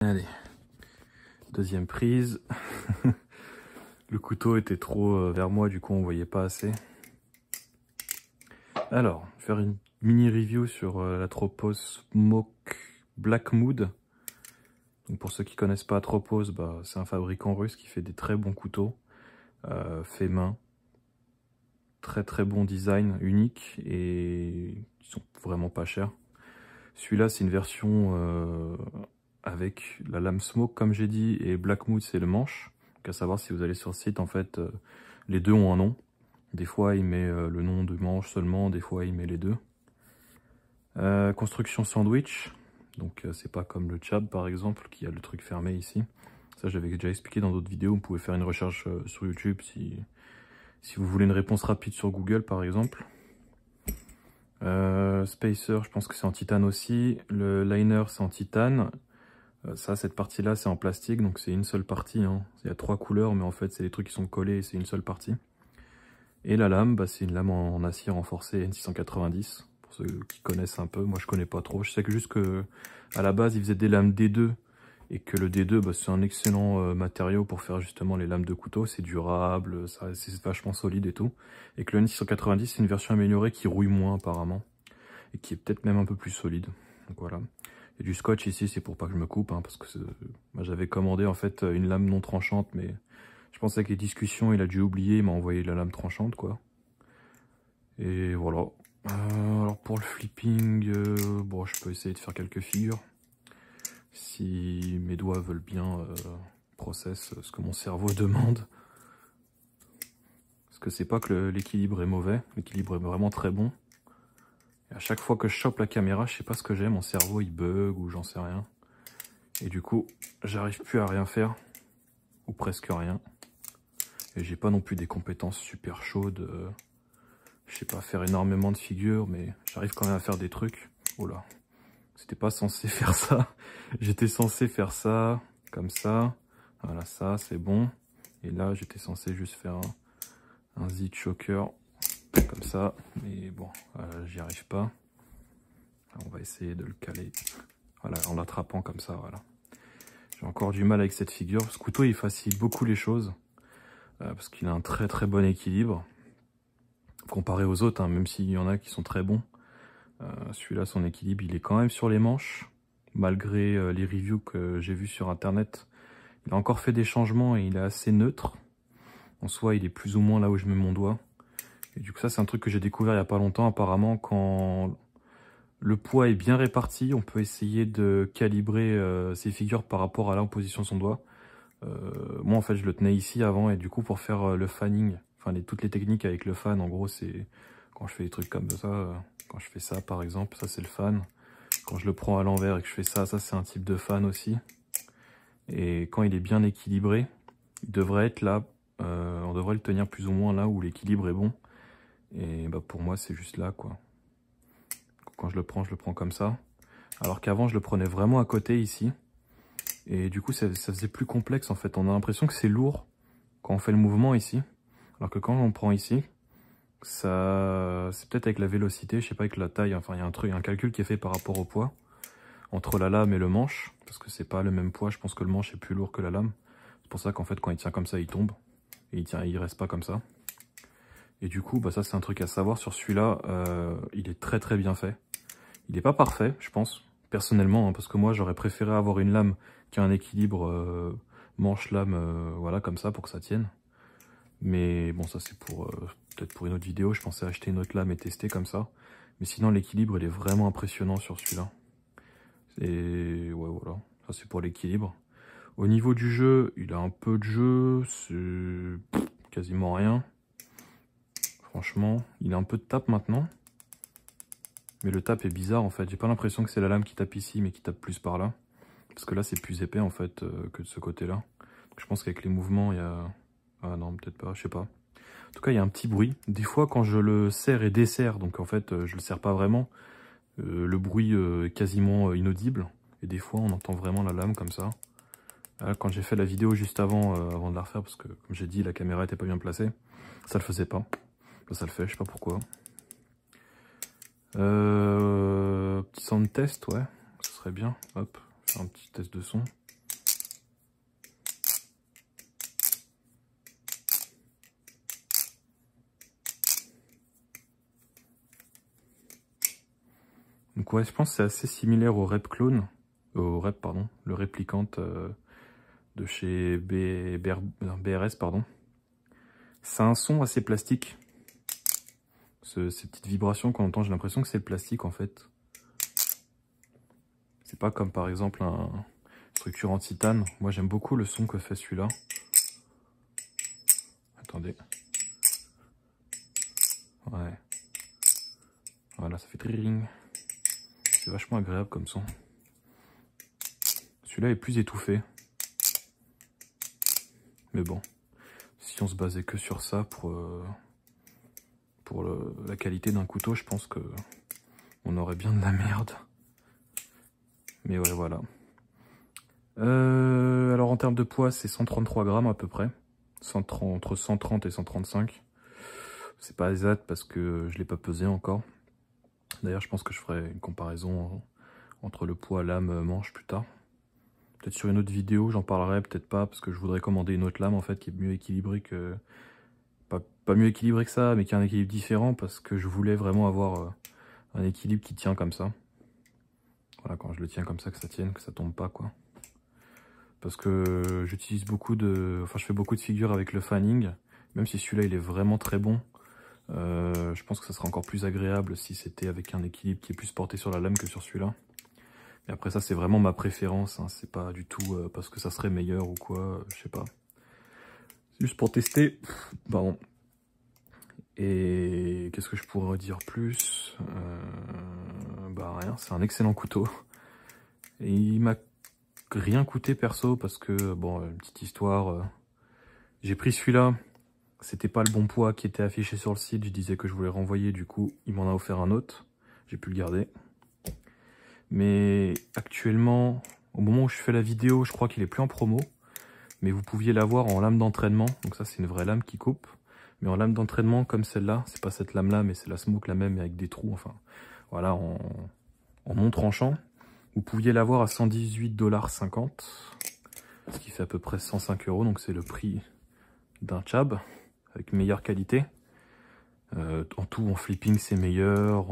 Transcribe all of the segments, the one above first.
Allez, deuxième prise. Le couteau était trop vers moi, du coup on voyait pas assez. Alors, faire une mini review sur la Tropos Smoke Black Mood. Donc pour ceux qui connaissent pas Tropos, bah, c'est un fabricant russe qui fait des très bons couteaux, fait main. Très bon design, unique, et ils sont vraiment pas chers. Celui-là c'est une version avec la lame Smoke comme j'ai dit, et Black Mood c'est le manche. Donc à savoir, si vous allez sur le site, en fait les deux ont un nom. Des fois il met le nom du manche seulement, des fois il met les deux. Construction sandwich, donc c'est pas comme le Chab par exemple qui a le truc fermé ici. Ça j'avais déjà expliqué dans d'autres vidéos, vous pouvez faire une recherche sur YouTube si vous voulez une réponse rapide sur Google par exemple. Spacer, je pense que c'est en titane aussi. Le liner c'est en titane. Ça, cette partie là c'est en plastique, donc c'est une seule partie, hein. Il y a 3 couleurs, mais en fait c'est les trucs qui sont collés et c'est une seule partie. Et la lame, bah, c'est une lame en acier renforcé N690, pour ceux qui connaissent un peu. Moi je connais pas trop, je sais que juste que à la base ils faisaient des lames D2, et que le D2 bah, c'est un excellent matériau pour faire justement les lames de couteau, c'est durable, c'est vachement solide et tout. Et que le N690 c'est une version améliorée qui rouille moins apparemment, et qui est peut-être même un peu plus solide. Donc voilà. Et du scotch ici, c'est pour pas que je me coupe, hein, parce que moi j'avais commandé en fait une lame non tranchante, mais je pense qu'avec les discussions il a dû oublier, il m'a envoyé la lame tranchante quoi. Et voilà. Alors pour le flipping, bon je peux essayer de faire quelques figures, si mes doigts veulent bien process ce que mon cerveau demande. Parce que c'est pas que l'équilibre est mauvais, l'équilibre est vraiment très bon. Et à chaque fois que je chope la caméra, je sais pas ce que j'ai, mon cerveau il bug ou j'en sais rien. Et du coup, j'arrive plus à rien faire, ou presque rien. Et j'ai pas non plus des compétences super chaudes. Je sais pas faire énormément de figures, mais j'arrive quand même à faire des trucs. Oh là, c'était pas censé faire ça. J'étais censé faire ça, comme ça. Voilà, ça c'est bon. Et là, j'étais censé juste faire un zit choker, comme ça. Mais bon, j'y arrive pas. Alors, on va essayer de le caler. Voilà, en l'attrapant comme ça, voilà. J'ai encore du mal avec cette figure. Ce couteau, il facilite beaucoup les choses. Parce qu'il a un très bon équilibre. Comparé aux autres, hein, même s'il y en a qui sont très bons. Celui-là, son équilibre, il est quand même sur les manches. Malgré les reviews que j'ai vues sur internet. Il a encore fait des changements et il est assez neutre. En soi, il est plus ou moins là où je mets mon doigt. Et du coup, ça, c'est un truc que j'ai découvert il n'y a pas longtemps. Apparemment, quand le poids est bien réparti, on peut essayer de calibrer ses figures par rapport à là où position son doigt. Moi, en fait, je le tenais ici avant, et du coup, pour faire le fanning, enfin, toutes les techniques avec le fan, en gros, c'est quand je fais des trucs comme ça, quand je fais ça, par exemple, ça, c'est le fan. Quand je le prends à l'envers et que je fais ça, ça, c'est un type de fan aussi. Et quand il est bien équilibré, il devrait être là, on devrait le tenir plus ou moins là où l'équilibre est bon. Et bah, pour moi, c'est juste là, quoi. Quand je le prends comme ça. Alors qu'avant, je le prenais vraiment à côté, ici. Et du coup, ça faisait plus complexe, en fait. On a l'impression que c'est lourd quand on fait le mouvement ici. Alors que quand on prend ici, ça, c'est peut-être avec la vélocité, je sais pas, avec la taille. Enfin, il y a un calcul qui est fait par rapport au poids entre la lame et le manche, parce que c'est pas le même poids. Je pense que le manche est plus lourd que la lame. C'est pour ça qu'en fait, quand il tient comme ça, il tombe. Et il reste pas comme ça. Et du coup, bah ça, c'est un truc à savoir sur celui-là. Il est très bien fait. Il est pas parfait, je pense, personnellement, hein, parce que moi, j'aurais préféré avoir une lame qui a un équilibre manche-lame, voilà, comme ça, pour que ça tienne. Mais bon, ça, c'est pour peut-être pour une autre vidéo. Je pensais acheter une autre lame et tester comme ça. Mais sinon, l'équilibre, il est vraiment impressionnant sur celui-là. Et ouais, voilà. Ça, c'est pour l'équilibre. Au niveau du jeu, il a un peu de jeu. C'est quasiment rien. Franchement, il a un peu de tape maintenant. Mais le tap est bizarre, en fait. J'ai pas l'impression que c'est la lame qui tape ici, mais qui tape plus par là. Parce que là, c'est plus épais, en fait, que de ce côté-là. Je pense qu'avec les mouvements, il y a... Ah non, peut-être pas, je sais pas. En tout cas, il y a un petit bruit. Des fois, quand je le serre et desserre, donc en fait, je le serre pas vraiment, le bruit est quasiment inaudible. Et des fois, on entend vraiment la lame comme ça. Là, quand j'ai fait la vidéo juste avant de la refaire, parce que, comme j'ai dit, la caméra était pas bien placée, ça le faisait pas. Là, ça le fait, je sais pas pourquoi. Petit sound test, ouais, ce serait bien. Hop, faire un petit test de son. Donc ouais, je pense que c'est assez similaire au Rep Clone, pardon, le Replicant de chez BRS, pardon. C'est un son assez plastique. Ces petites vibrations qu'on entend, j'ai l'impression que c'est le plastique en fait. C'est pas comme par exemple un structure en titane. Moi j'aime beaucoup le son que fait celui-là. Attendez. Ouais. Voilà, ça fait tring. C'est vachement agréable comme son. Celui-là est plus étouffé. Mais bon, si on se basait que sur ça pour la qualité d'un couteau, je pense que on aurait bien de la merde. Mais ouais, voilà. Alors en termes de poids, c'est 133 grammes à peu près. Entre 130 et 135. C'est pas exact parce que je l'ai pas pesé encore. D'ailleurs, je pense que je ferai une comparaison entre le poids lame manche plus tard. Peut-être sur une autre vidéo, j'en parlerai, peut-être pas, parce que je voudrais commander une autre lame en fait qui est mieux équilibrée que... Pas mieux équilibrée que ça, mais qui a un équilibre différent, parce que je voulais vraiment avoir un équilibre qui tient comme ça. Voilà, quand je le tiens comme ça, que ça tienne, que ça tombe pas, quoi. Parce que j'utilise beaucoup de... Enfin, je fais beaucoup de figures avec le fanning, même si celui-là, il est vraiment très bon. Je pense que ça serait encore plus agréable si c'était avec un équilibre qui est plus porté sur la lame que sur celui-là. Et après ça, c'est vraiment ma préférence, hein. C'est pas du tout parce que ça serait meilleur ou quoi, je sais pas. C'est juste pour tester. Pardon. Et qu'est-ce que je pourrais dire plus? Bah rien, c'est un excellent couteau. Et il m'a rien coûté perso parce que, bon, une petite histoire. J'ai pris celui-là, c'était pas le bon poids qui était affiché sur le site, je disais que je voulais renvoyer, du coup il m'en a offert un autre. J'ai pu le garder. Mais actuellement, au moment où je fais la vidéo, je crois qu'il est plus en promo. Mais vous pouviez l'avoir en lame d'entraînement. Donc ça, c'est une vraie lame qui coupe. Mais en lame d'entraînement comme celle-là, c'est pas cette lame-là, mais c'est la Smoke la même, mais avec des trous. Enfin, voilà, en non tranchant. Vous pouviez l'avoir à 118,50 $. Ce qui fait à peu près 105 €. Donc c'est le prix d'un Chab avec meilleure qualité. En tout, en flipping, c'est meilleur.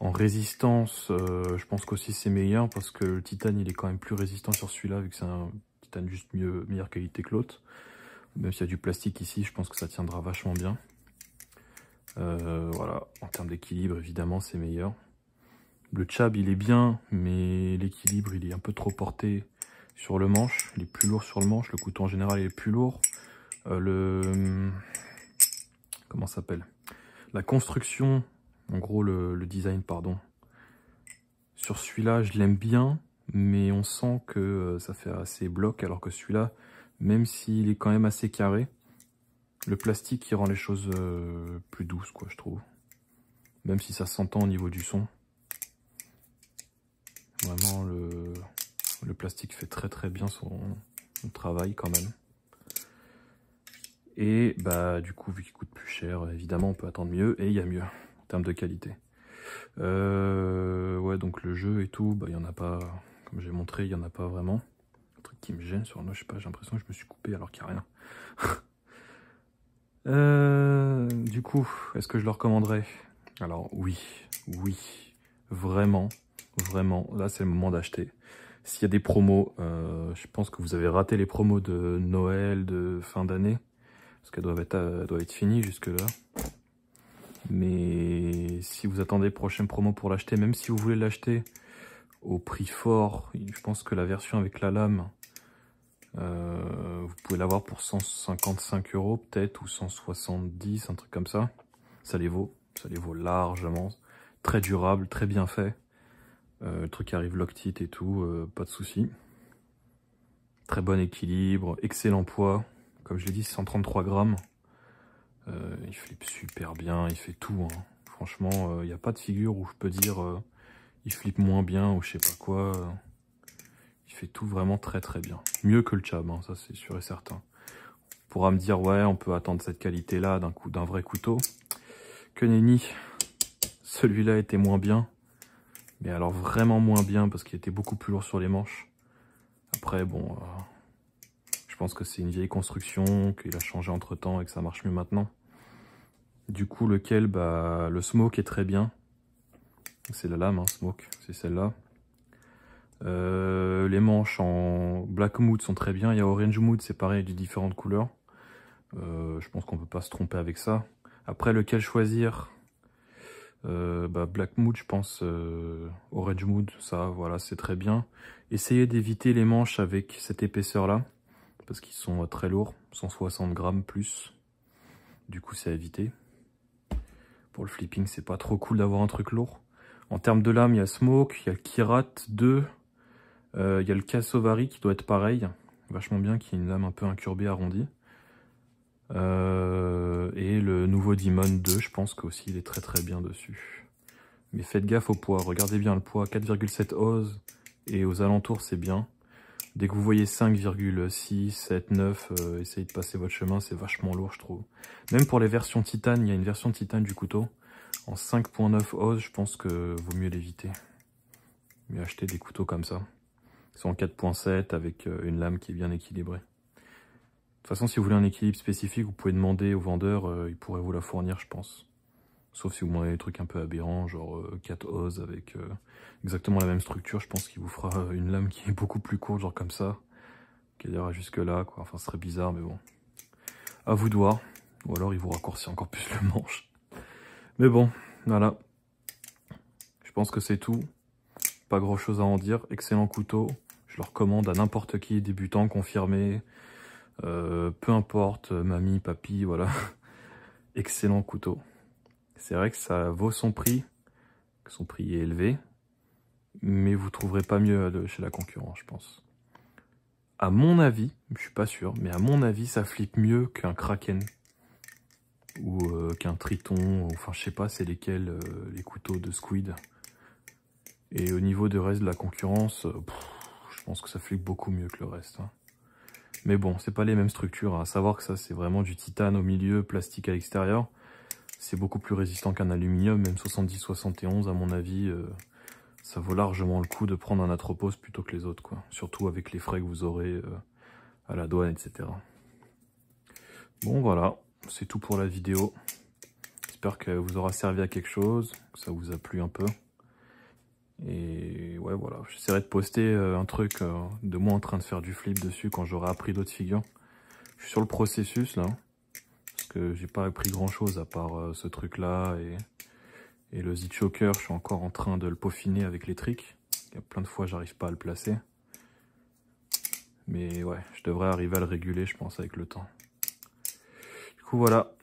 En résistance, je pense qu'aussi c'est meilleur parce que le titane il est quand même plus résistant sur celui-là vu que c'est un titane juste meilleure qualité que l'autre. Même s'il y a du plastique ici, je pense que ça tiendra vachement bien. Voilà, en termes d'équilibre évidemment c'est meilleur. Le Chab il est bien, mais l'équilibre il est un peu trop porté sur le manche. Il est plus lourd sur le manche, le couteau en général il est plus lourd. Comment ça s'appelle? La construction... En gros, le design, pardon. Sur celui-là, je l'aime bien, mais on sent que ça fait assez bloc, alors que celui-là, même s'il est quand même assez carré, le plastique, il rend les choses plus douces, quoi, je trouve. Même si ça s'entend au niveau du son. Vraiment, le plastique fait très très bien son travail, quand même. Et, bah, du coup, vu qu'il coûte plus cher, évidemment, on peut attendre mieux, et il y a mieux. En termes de qualité. Ouais, donc le jeu et tout, bah il y en a pas, comme j'ai montré, il y en a pas vraiment. Un truc qui me gêne sur le, je sais pas, j'ai l'impression que je me suis coupé alors qu'il n'y a rien. Du coup, est-ce que je le recommanderais? Alors oui, vraiment, là c'est le moment d'acheter. S'il y a des promos, je pense que vous avez raté les promos de Noël, de fin d'année, parce qu'elles doivent être finies jusque là. Mais si vous attendez prochaine promo pour l'acheter, même si vous voulez l'acheter au prix fort, je pense que la version avec la lame, vous pouvez l'avoir pour 155 € peut-être, ou 170, un truc comme ça. Ça les vaut largement. Très durable, très bien fait. Le truc arrive lock-tit et tout, pas de souci. Très bon équilibre, excellent poids. Comme je l'ai dit, 133 grammes. Il flippe super bien, il fait tout, hein. Franchement, il n'y a pas de figure où je peux dire il flippe moins bien ou je sais pas quoi. Il fait tout vraiment très très bien. Mieux que le Chab, hein, ça c'est sûr et certain. On pourra me dire ouais, on peut attendre cette qualité là d'un vrai couteau. Que nenni, celui-là était moins bien. Mais alors vraiment moins bien parce qu'il était beaucoup plus lourd sur les manches. Après bon, je pense que c'est une vieille construction, qu'il a changé entre temps et que ça marche mieux maintenant. Du coup, lequel, bah, le Smoke est très bien. C'est la lame, hein, Smoke, c'est celle-là. Les manches en Black Mood sont très bien. Il y a Orange Mood, c'est pareil, de différentes couleurs. Je pense qu'on peut pas se tromper avec ça. Après, lequel choisir? Black Mood, je pense. Orange Mood, ça, voilà, c'est très bien. Essayez d'éviter les manches avec cette épaisseur-là, parce qu'ils sont très lourds, 160 grammes plus. Du coup, c'est à éviter. Pour le flipping, c'est pas trop cool d'avoir un truc lourd. En termes de lame, il y a Smoke, il y a le Kirat 2, il y a le Cassowary qui doit être pareil. Vachement bien, qui est une lame un peu incourbée, arrondie. Et le nouveau Demon 2, je pense qu'aussi il est très très bien dessus. Mais faites gaffe au poids, regardez bien le poids, 4,7 oz, et aux alentours c'est bien. Dès que vous voyez 5,6, 7, 9, essayez de passer votre chemin, c'est vachement lourd je trouve. Même pour les versions titane, il y a une version titane du couteau. En 5,9 oz, je pense que vaut mieux l'éviter. Mais acheter des couteaux comme ça. Ils sont en 4,7 avec une lame qui est bien équilibrée. De toute façon, si vous voulez un équilibre spécifique, vous pouvez demander au vendeur, il pourrait vous la fournir, je pense. Sauf si vous demandez des trucs un peu aberrants, genre 4 oz avec exactement la même structure, je pense qu'il vous fera une lame qui est beaucoup plus courte, genre comme ça, qui ira jusque là, quoi. Enfin, ce serait bizarre, mais bon. À vous de voir. Ou alors, il vous raccourcit encore plus le manche. Mais bon, voilà. Je pense que c'est tout. Pas grand chose à en dire. Excellent couteau. Je le recommande à n'importe qui, débutant, confirmé. Peu importe, mamie, papy, voilà. Excellent couteau. C'est vrai que ça vaut son prix, que son prix est élevé, mais vous trouverez pas mieux chez la concurrence, je pense. À mon avis, je suis pas sûr, mais à mon avis, ça flippe mieux qu'un Kraken ou qu'un Triton, enfin je sais pas c'est lesquels les couteaux de Squid. Et au niveau du reste de la concurrence, je pense que ça flippe beaucoup mieux que le reste. Hein. Mais bon, c'est pas les mêmes structures, hein. À savoir que ça c'est vraiment du titane au milieu, plastique à l'extérieur. C'est beaucoup plus résistant qu'un aluminium, même 70-71 à mon avis, ça vaut largement le coup de prendre un Atropos plutôt que les autres, quoi. Surtout avec les frais que vous aurez à la douane, etc. Bon voilà, c'est tout pour la vidéo. J'espère qu'elle vous aura servi à quelque chose, que ça vous a plu un peu. Et ouais voilà, j'essaierai de poster un truc de moi en train de faire du flip dessus quand j'aurai appris d'autres figures. Je suis sur le processus là. Parce que j'ai pas appris grand chose à part ce truc là et le Z-Choker, je suis encore en train de le peaufiner avec les tricks. Il y a plein de fois j'arrive pas à le placer. Mais ouais, je devrais arriver à le réguler je pense avec le temps. Du coup voilà,